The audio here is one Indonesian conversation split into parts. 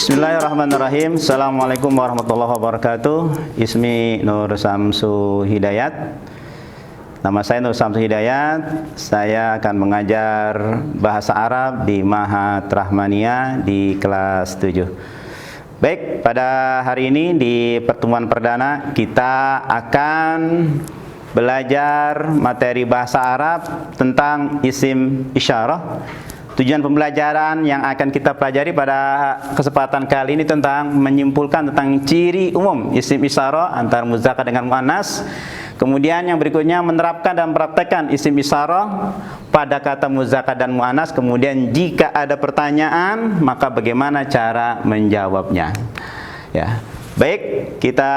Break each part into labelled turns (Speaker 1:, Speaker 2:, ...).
Speaker 1: Bismillahirrahmanirrahim. Assalamualaikum warahmatullahi wabarakatuh. Ismi Nur Samsu Hidayat. Nama saya Nur Samsu Hidayat. Saya akan mengajar bahasa Arab di Mahat Rahmaniyah di kelas 7. Baik, pada hari ini di pertemuan perdana kita akan belajar materi bahasa Arab tentang isim isyarah. Tujuan pembelajaran yang akan kita pelajari pada kesempatan kali ini tentang menyimpulkan tentang ciri umum isim isyarah antara muzakkar dengan muannas. Kemudian yang berikutnya menerapkan dan mempraktekkan isim isyarah pada kata muzakkar dan muannas. Kemudian jika ada pertanyaan, maka bagaimana cara menjawabnya. Ya. Baik, kita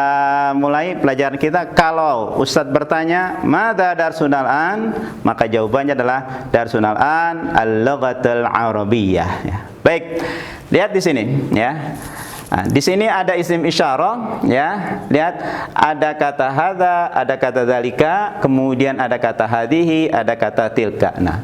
Speaker 1: mulai pelajaran kita. Kalau Ustadz bertanya, "Madza darsunal an?" maka jawabannya adalah darsunal an al-lughatul arabiyyah. Ya. Baik, lihat di sini ya. Nah, di sini ada isim isyarah ya. Lihat ada kata hadza, ada kata dzalika, kemudian ada kata hadhihi, ada kata tilka. Nah,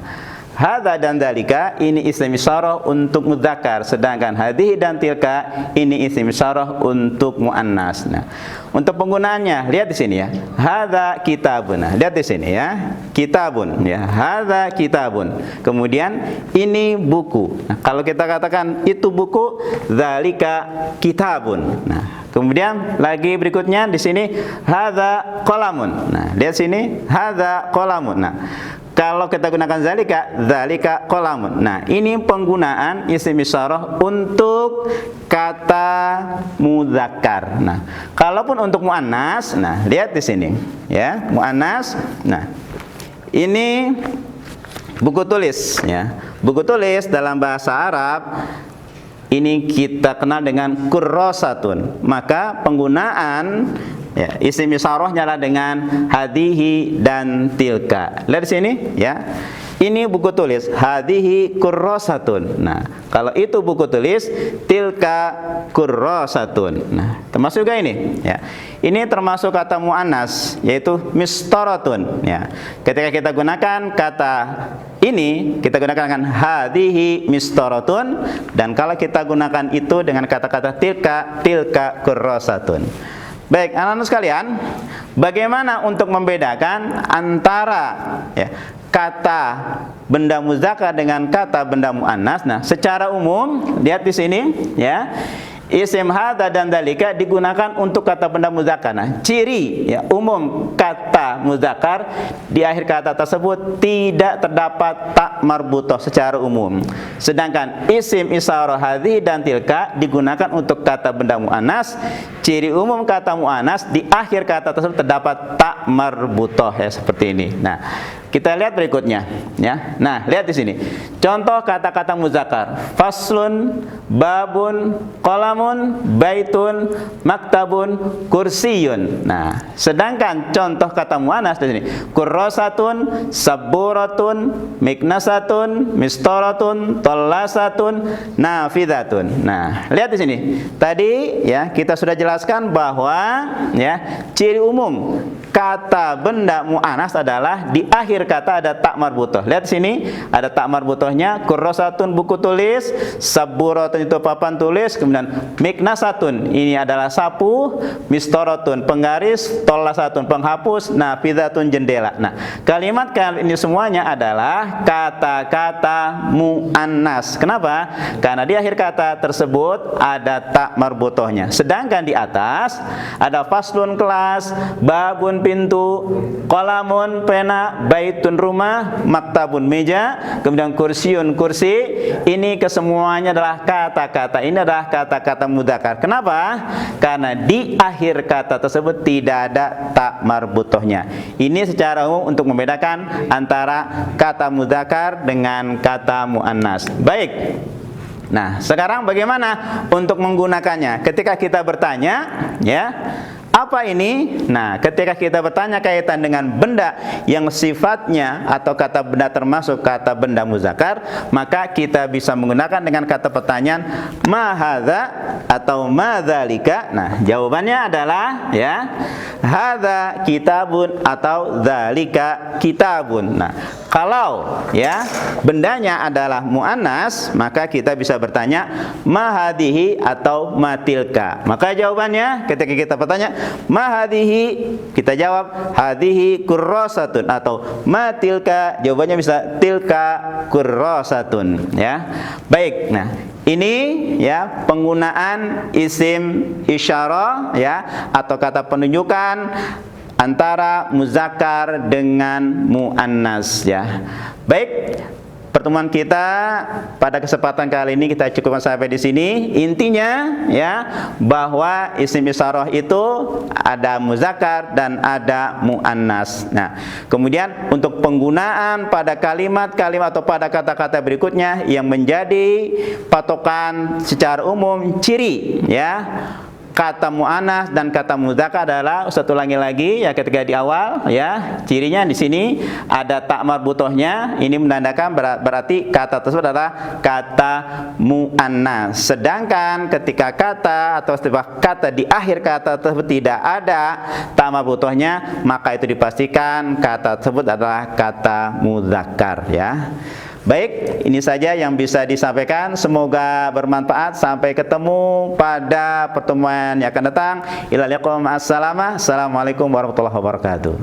Speaker 1: hadza dan dzalika ini isim isyarah untuk mudzakkar, sedangkan hadhihi dan tilka ini isim isyarah untuk muannas. Nah, untuk penggunaannya lihat di sini ya. Hadza kitabun. Nah, lihat di sini ya. Kitabun ya. Hadza kitabun. Kemudian ini buku. Nah, kalau kita katakan itu buku, dzalika kitabun. Nah, kemudian lagi berikutnya di sini hadza qalamun. Nah, lihat sini hadza qalamun. Nah, kalau kita gunakan zalika qalamun. Nah, ini penggunaan isim isyarah untuk kata mudzakkar. Nah, kalaupun untuk muannas, nah lihat di sini ya, muannas. Nah, ini buku tulis ya. Buku tulis dalam bahasa Arab ini kita kenal dengan kurrasatun. Maka penggunaan ya, isim isyarahnya adalah dengan hadhihi dan tilka. Lihat di sini ya. Ini buku tulis, hadhihi kurrasatun. Nah, kalau itu buku tulis, tilka kurrasatun. Nah, termasuk juga ini ya. Ini termasuk kata muannas yaitu mistaratun ya. Ketika kita gunakan kata ini kita gunakan dengan hadhihi mistaratun, dan kalau kita gunakan itu dengan kata-kata tilka kurrasatun. Baik, anak-anak sekalian, bagaimana untuk membedakan antara ya, kata benda muzakkar dengan kata benda muannas? Nah, secara umum lihat di sini ya. Isim hadza dan dzalika digunakan untuk kata benda muzakkar. Nah, ciri ya umum kata muzakkar di akhir kata tersebut tidak terdapat ta marbutah secara umum. Sedangkan isim isyarah hadhihi dan tilka digunakan untuk kata benda muannas. Ciri umum kata muannas di akhir kata tersebut terdapat ta marbutah ya, seperti ini. Nah, kita lihat berikutnya ya. Nah, lihat di sini. Contoh kata-kata muzakkar. Faslun, babun, qalamun, baitun, maktabun, kursiyun. Nah, sedangkan contoh kata muannas di sini. Kurrasatun, saburatun, miknasatun, mistaratun, tallasatun, nafidatun. Nah, lihat di sini. Tadi ya kita sudah jelaskan bahwa ya ciri umum kata benda muannas adalah di akhir kata ada ta marbutah. Lihat sini ada ta marbutahnya. Kurrasatun buku tulis, saburatun itu papan tulis, kemudian miknasatun ini adalah sapu, mistaratun penggaris, tallasatun penghapus, nafidatun jendela. Nah, kalimat ini semuanya adalah kata-kata muannas. Kenapa? Karena di akhir kata tersebut ada ta marbutahnya. Sedangkan di atas ada faslun kelas, babun pintu, qalamun pena, baitun rumah, maktabun meja, kemudian kursiun kursi. Ini kesemuanya adalah kata-kata. Ini adalah kata-kata mudzakkar. Kenapa? Karena di akhir kata tersebut tidak ada ta marbutahnya. Ini secara umum untuk membedakan antara kata mudzakkar dengan kata muannas. Baik. Nah, sekarang bagaimana untuk menggunakannya? Ketika kita bertanya, ya, Apa ini? Nah, ketika kita bertanya kaitan dengan benda yang sifatnya atau kata benda termasuk kata benda muzakkar, maka kita bisa menggunakan dengan kata pertanyaan ma hadza atau ma dzalika. Nah, jawabannya adalah ya hadza kitabun atau dzalika kitabun. Nah, kalau ya bendanya adalah muannas, maka kita bisa bertanya ma hadhihi atau ma tilka. Maka jawabannya ketika kita bertanya ma hadhihi, kita jawab hadhihi kurrasatun, atau ma tilka, jawabannya bisa tilka kurrasatun ya. Baik, nah ini ya penggunaan isim isyarah ya atau kata penunjukan antara muzakkar dengan muannas ya. Baik, pertemuan kita pada kesempatan kali ini kita cukupkan sampai di sini. Intinya ya bahwa isim isyarah itu ada muzakkar dan ada muannas. Nah, kemudian untuk penggunaan pada kalimat-kalimat atau pada kata-kata berikutnya yang menjadi patokan secara umum ciri ya kata muannas dan kata muzakkar adalah, Ustaz ulangi lagi ya ketika di awal ya, cirinya di sini ada tak marbutohnya, ini menandakan berarti kata tersebut adalah kata muannas. Sedangkan ketika kata atau kata di akhir kata tersebut tidak ada tak marbutohnya, maka itu dipastikan kata tersebut adalah kata muzakkar ya. Baik, ini saja yang bisa disampaikan. Semoga bermanfaat. Sampai ketemu pada pertemuan yang akan datang. Ila liqa ma'assalamah. Assalamualaikum warahmatullahi wabarakatuh.